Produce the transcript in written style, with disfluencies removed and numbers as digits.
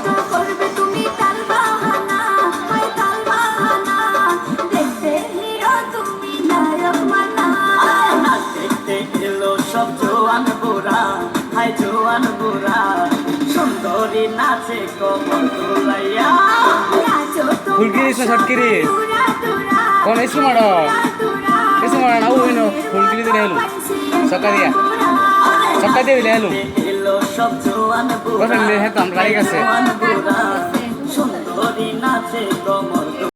কত করবে তুমি তাল বাহানা, হায় তাল বাহানা, দেখতে হিরো তুমি নায়ক মানা। নাচ দেখতে এলো সব জোয়ান বুড়া, হায় জোয়ান বুড়া, সুন্দরী নাচে কমর দুলাইয়া। নাচো তোমরা ফুলকিরি না ছটকিরি তুরা তুরা, কোন এসু মাড় এসু মাড় না উইনো ফুলকিরি দিলে হেলু সকা দিয়া সকা দিয়ে দিলে হেলু এলো সব জোয়ান বুড়া, বসে হে তো আমরা গাড়ি গেছে জোয়ান বুড়া, সুন্দরী নাচে কমর